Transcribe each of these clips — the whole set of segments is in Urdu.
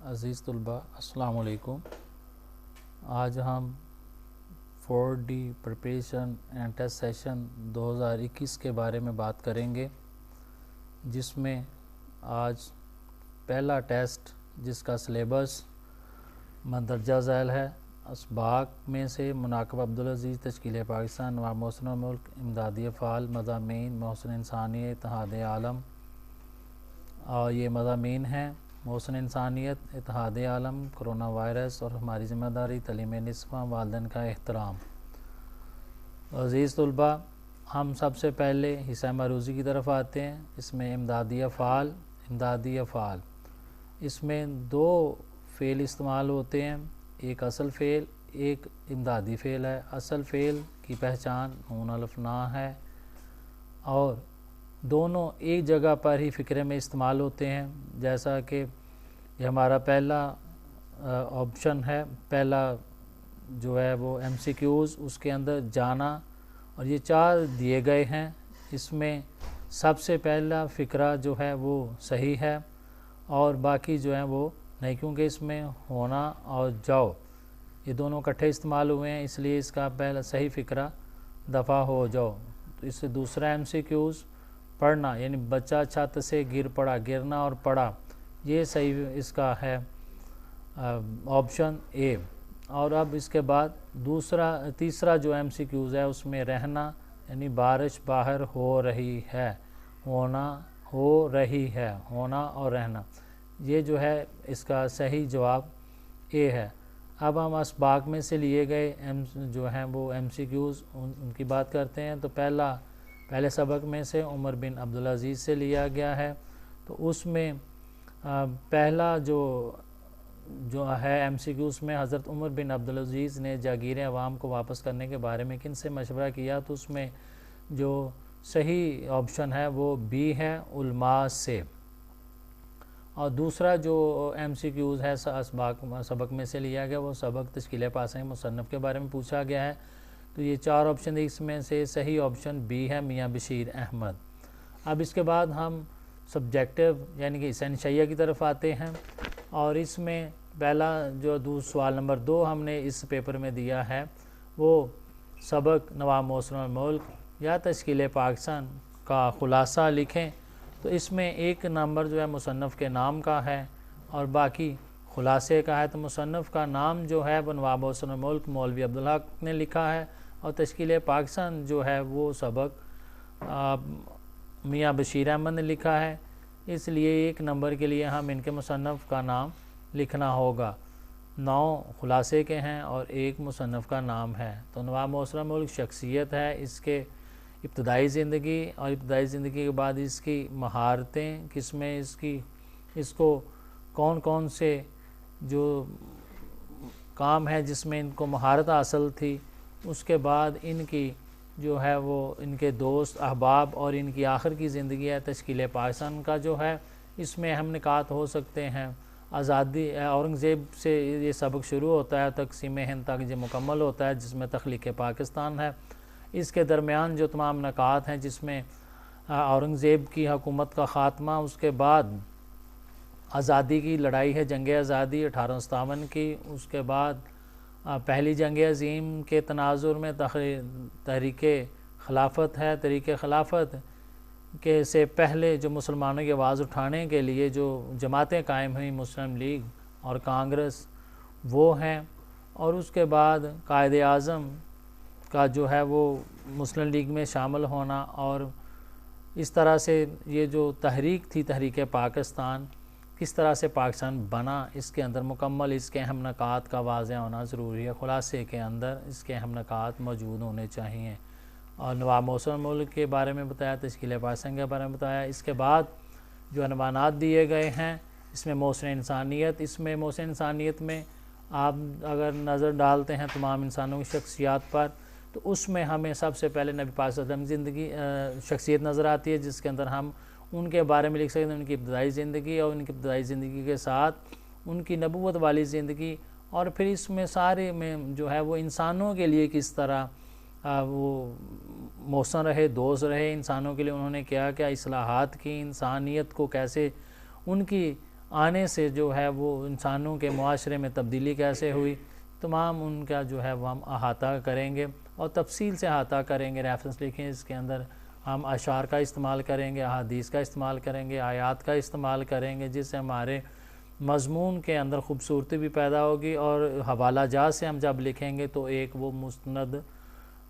عزیز طلباء السلام علیکم۔ آج ہم 4D preparation and test session 2021 کے بارے میں بات کریں گے، جس میں آج پہلا ٹیسٹ جس کا سلیبس مندرجہ ذیل ہے، اسباق میں سے مناقب عبدالعزیز، تشکیل پاکستان، نواب محسن ملک، امدادی افعال، مضامین محسن انسانیت، اتحاد عالم، اور یہ مضامین ہیں: محسن انسانیت، اتحاد عالم، کرونا وائرس اور ہماری ذمہ داری، تعلیم نصفہ، والدین کا احترام۔ عزیز طلباء، ہم سب سے پہلے حصہ معروضی کی طرف آتے ہیں۔ اس میں امدادی افعال، اس میں دو فعل استعمال ہوتے ہیں، ایک اصل فعل، ایک امدادی فعل ہے۔ اصل فعل کی پہچان نون الف نا ہے اور دونوں ایک جگہ پر ہی فقرے میں استعمال ہوتے ہیں، جیسا کہ یہ ہمارا پہلا آپشن ہے، پہلا جو ہے وہ ایم سی کیوز، اس کے اندر جانا، اور یہ 4 دیے گئے ہیں۔ اس میں سب سے پہلا فقرہ جو ہے وہ صحیح ہے اور باقی جو ہیں وہ نہیں، کیونکہ اس میں ہونا اور جاؤ یہ دونوں اکٹھے استعمال ہوئے ہیں، اس لیے اس کا پہلا صحیح فقرہ دفع ہو جاؤ۔ تو اس سے دوسرا ایم سی کیوز پڑھنا، یعنی بچہ چھت سے گر پڑا، گرنا اور پڑا، یہ صحیح اس کا ہے آپشن اے۔ اور اب اس کے بعد تیسرا جو ایم سی کیوز ہے، اس میں رہنا، یعنی بارش باہر ہو رہی ہے، ہونا اور رہنا، یہ جو ہے اس کا صحیح جواب اے ہے۔ اب ہم اسباق میں سے لیے گئے جو ہیں وہ ایم سی کیوز ان کی بات کرتے ہیں۔ تو پہلے سبق میں سے عمر بن عبدالعزیز سے لیا گیا ہے، تو اس میں پہلا جو ہے ایم سی کیوز میں حضرت عمر بن عبدالعزیز نے جاگیر عوام کو واپس کرنے کے بارے میں کن سے مشورہ کیا؟ تو اس میں جو صحیح آپشن ہے وہ بی ہے، علماء سے۔ اور دوسرا جو ایم سی کیوز ہے سبق میں سے لیا گیا، وہ سبق تشکیل پاسنگ مصنف کے بارے میں پوچھا گیا ہے۔ تو یہ 4 آپشن اس میں سے صحیح آپشن بی ہے، میاں بشیر احمد۔ اب اس کے بعد ہم سبجیکٹیو یعنی کہ اسینشیہ کی طرف آتے ہیں، اور اس میں پہلا جو سوال نمبر 2 ہم نے اس پیپر میں دیا ہے، وہ سبق نواب محسن ملک یا تشکیل پاکستان کا خلاصہ لکھیں۔ تو اس میں ایک نمبر جو ہے مصنف کے نام کا ہے اور باقی خلاصے کا ہے۔ تو مصنف کا نام جو ہے وہ نواب محسن ملک مولوی عبدالحق نے لکھا ہے، اور تشکیل پاکستان جو ہے وہ سبق میاں بشیر احمد نے لکھا ہے، اس لیے 1 نمبر کے لیے ہم ان کے مصنف کا نام لکھنا ہوگا۔ 9 خلاصے کے ہیں اور 1 مصنف کا نام ہے۔ تو نواب محسن ملک شخصیت ہے، اس کے ابتدائی زندگی اور ابتدائی زندگی کے بعد اس کی مہارتیں کس میں اس کو کون سے جو کام ہے جس میں ان کو مہارت حاصل تھی، اس کے بعد ان کی جو ہے وہ ان کے دوست احباب اور ان کی آخر کی زندگی ہے تشکیل پاکستان کا جو ہے، اس میں اہم نکات ہو سکتے ہیں۔ آزادی اورنگزیب سے یہ سبق شروع ہوتا ہے، تقسیم ہند تک یہ مکمل ہوتا ہے، جس میں تخلیق پاکستان ہے۔ اس کے درمیان جو تمام نکات ہیں، جس میں اورنگزیب کی حکومت کا خاتمہ، اس کے بعد آزادی کی لڑائی ہے، جنگ آزادی 1857 کی، اس کے بعد پہلی جنگ عظیم کے تناظر میں تحریک خلافت ہے۔ تحریک خلافت کے سے پہلے جو مسلمانوں کی آواز اٹھانے کے لیے جو جماعتیں قائم ہوئیں، مسلم لیگ اور کانگریس، وہ ہیں۔ اور اس کے بعد قائد اعظم کا جو ہے وہ مسلم لیگ میں شامل ہونا، اور اس طرح سے یہ جو تحریک تھی تحریک پاکستان، کس طرح سے پاکستان بنا، اس کے اندر مکمل اس کے اہم نکات کا واضح ہونا ضروری ہے۔ خلاصے کے اندر اس کے اہم نکات موجود ہونے چاہیے۔ اور نواب محسن ملک کے بارے میں بتایا، تشکیل پاکستان کے بارے میں بتایا۔ اس کے بعد جو عنوانات دیے گئے ہیں، اس میں محسن انسانیت، اس میں محسن انسانیت میں آپ اگر نظر ڈالتے ہیں تمام انسانوں کی شخصیات پر، تو اس میں ہمیں سب سے پہلے نبی پاک صلی اللہ علیہ وسلم زندگی شخصیت نظر آتی ہے، جس کے اندر ہم ان کے بارے میں لکھ سکتے ہیں، ان کی ابتدائی زندگی اور ان کی ابتدائی زندگی کے ساتھ ان کی نبوت والی زندگی، اور پھر اس میں سارے میں جو ہے وہ انسانوں کے لیے کس طرح وہ محسن رہے، دوست رہے، انسانوں کے لیے انہوں نے کیا کیا اصلاحات کی، انسانیت کو کیسے ان کی آنے سے جو ہے وہ انسانوں کے معاشرے میں تبدیلی کیسے ہوئی، تمام ان کا جو ہے وہ ہم احاطہ کریں گے اور تفصیل سے احاطہ کریں گے. ریفرنس لکھیں، اس کے اندر ہم اشعار کا استعمال کریں گے، احادیث کا استعمال کریں گے، آیات کا استعمال کریں گے، جس سے ہمارے مضمون کے اندر خوبصورتی بھی پیدا ہوگی اور حوالہ جات سے ہم جب لکھیں گے تو ایک وہ مستند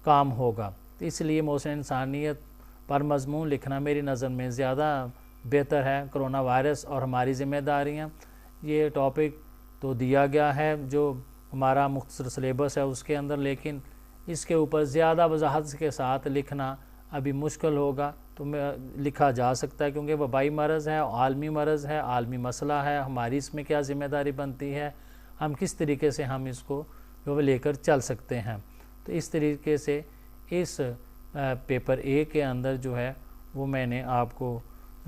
کام ہوگا. اس لیے محسن انسانیت پر مضمون لکھنا میری نظر میں زیادہ بہتر ہے. کرونا وائرس اور ہماری ذمہ داریاں، یہ ٹاپک تو دیا گیا ہے جو ہمارا مختصر سلیبس ہے اس کے اندر، لیکن اس کے اوپر زیادہ وضاحت کے ساتھ لکھنا ابھی مشکل ہوگا. تو لکھا جا سکتا ہے کیونکہ وبائی مرض ہے، عالمی مرض ہے، عالمی مسئلہ ہے. ہماری اس میں کیا ذمہ داری بنتی ہے، ہم کس طریقے سے ہم اس کو جو لے کر چل سکتے ہیں. تو اس طریقے سے اس پیپر اے کے اندر جو ہے وہ میں نے آپ کو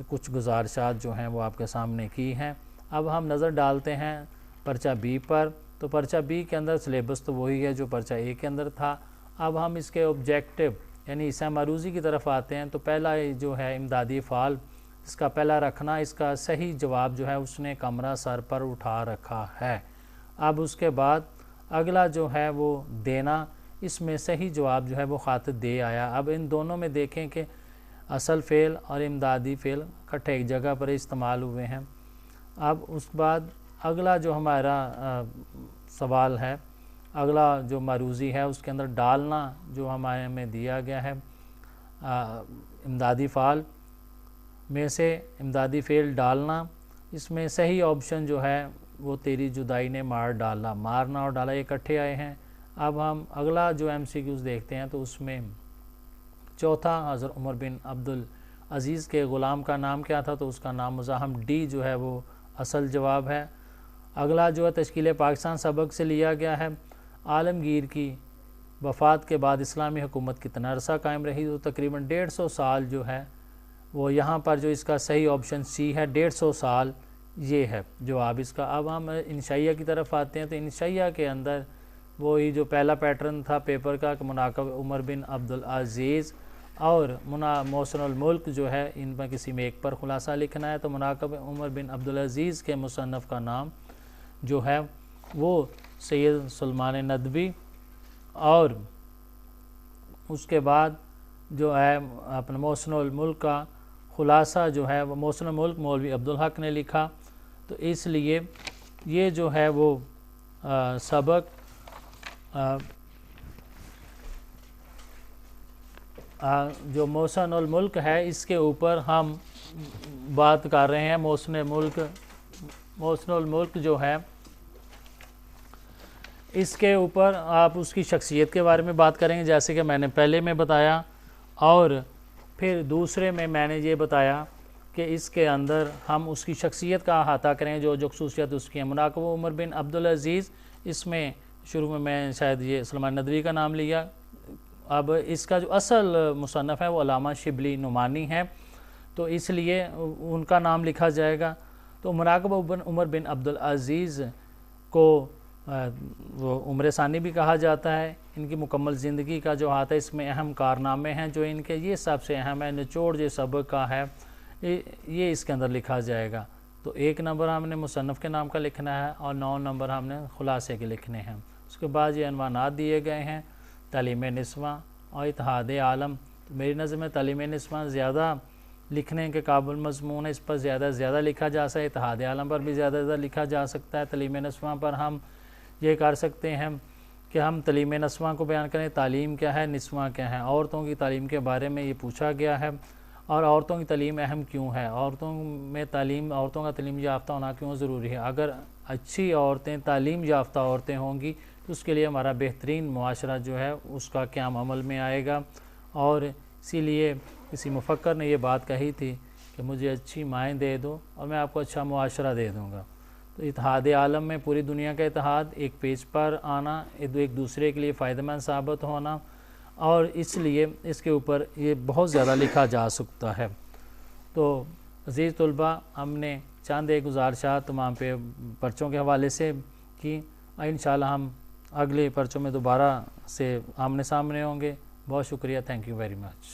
کچھ گزارشات جو ہیں وہ آپ کے سامنے کی ہیں. اب ہم نظر ڈالتے ہیں پرچہ بی پر. تو پرچہ بی کے اندر سلیبس تو وہی ہے جو پرچہ اے کے اندر تھا. اب ہم اس کے آبجیکٹو یعنی حصہ معروضی کی طرف آتے ہیں. تو پہلا جو ہے امدادی افعال، اس کا پہلا رکھنا، اس کا صحیح جواب جو ہے اس نے کمرہ سر پر اٹھا رکھا ہے. اب اس کے بعد اگلا جو ہے وہ دینا، اس میں صحیح جواب جو ہے وہ خاطر دے آیا. اب ان دونوں میں دیکھیں کہ اصل فعل اور امدادی فعل اکٹھے ایک جگہ پر استعمال ہوئے ہیں. اب اس کے بعد اگلا جو ہمارا سوال ہے، اگلا جو معروضی ہے اس کے اندر ڈالنا جو ہمارے میں دیا گیا ہے، امدادی فعال میں سے امدادی فعل ڈالنا، اس میں صحیح آپشن جو ہے وہ تیری جدائی نے مار ڈالا. مارنا اور ڈالا اکٹھے آئے ہیں. اب ہم اگلا جو ایم سی کیوز دیکھتے ہیں تو اس میں چوتھا حضرت عمر بن عبدالعزیز کے غلام کا نام کیا تھا، تو اس کا نام مزاحم، ڈی جو ہے وہ اصل جواب ہے. اگلا جو ہے تشکیل پاکستان سبق سے لیا گیا ہے. عالمگیر کی وفات کے بعد اسلامی حکومت کتنا عرصہ قائم رہی، تو تقریباً 150 سال جو ہے وہ یہاں پر جو اس کا صحیح آپشن سی ہے، 150 سال یہ ہے جواب اس کا. اب ہم انشائیہ کی طرف آتے ہیں. تو انشائیہ کے اندر وہی جو پہلا پیٹرن تھا پیپر کا کہ مناقب عمر بن عبدالعزیز اور محسن الملک جو ہے ان میں کسی میں ایک پر خلاصہ لکھنا ہے. تو مناقب عمر بن عبدالعزیز کے مصنف کا نام جو ہے وہ سید سلمان ندوی، اور اس کے بعد جو ہے اپنا محسن الملک کا خلاصہ جو ہے وہ محسن الملک مولوی عبدالحق نے لکھا. تو اس لیے یہ جو ہے وہ سبق جو محسن الملک ہے اس کے اوپر ہم بات کر رہے ہیں. محسن الملک جو ہے اس کے اوپر آپ اس کی شخصیت کے بارے میں بات کریں گے جیسے کہ میں نے پہلے میں بتایا، اور پھر دوسرے میں نے یہ بتایا کہ اس کے اندر ہم اس کی شخصیت کا احاطہ کریں جو خصوصیت اس کی ہیں. مناقب عمر بن عبدالعزیز، اس میں شروع میں شاید یہ سلمان ندوی کا نام لیا. اب اس کا جو اصل مصنف ہے وہ علامہ شبلی نعمانی ہے، تو اس لیے ان کا نام لکھا جائے گا. تو مناقب عمر بن عبدالعزیز کو وہ عمر ثانی بھی کہا جاتا ہے. ان کی مکمل زندگی کا جو ہاتھ ہے اس میں اہم کارنامے ہیں جو ان کے، یہ سب سے اہم ہے. نچوڑ جو سبق کا ہے یہ اس کے اندر لکھا جائے گا. تو 1 نمبر ہم نے مصنف کے نام کا لکھنا ہے اور 9 نمبر ہم نے خلاصے کے لکھنے ہیں. اس کے بعد یہ عنوانات دیے گئے ہیں، تعلیم نسواں اور اتحاد عالم. تو میری نظر میں تعلیم نسواں زیادہ لکھنے کے قابل مضمون ہے، اس پر زیادہ لکھا جا سکتا ہے. اتحاد عالم پر بھی زیادہ لکھا جا سکتا ہے. تعلیم نسواں پر ہم یہ کر سکتے ہیں کہ ہم تعلیم نسواں کو بیان کریں. تعلیم کیا ہے، نسواں کیا ہے. عورتوں کی تعلیم کے بارے میں یہ پوچھا گیا ہے، اور عورتوں کی تعلیم اہم کیوں ہے، عورتوں کا تعلیم یافتہ ہونا کیوں ضروری ہے. اگر اچھی عورتیں، تعلیم یافتہ عورتیں ہوں گی تو اس کے لیے ہمارا بہترین معاشرہ جو ہے اس کا قیام عمل میں آئے گا. اور اسی لیے کسی مفکر نے یہ بات کہی تھی کہ مجھے اچھی مائیں دے دو اور میں آپ کو اچھا معاشرہ دے دوں گا. تو اتحاد عالم میں پوری دنیا کا اتحاد، ایک پیج پر آنا، ایک دوسرے کے لیے فائدہ مند ثابت ہونا، اور اس لیے اس کے اوپر یہ بہت زیادہ لکھا جا سکتا ہے. تو عزیز طلباء، ہم نے چند ایک گزارشات تمام پرچوں کے حوالے سے کی. انشاءاللہ ہم اگلے پرچوں میں دوبارہ سے آمنے سامنے ہوں گے. بہت شکریہ. Thank you very much.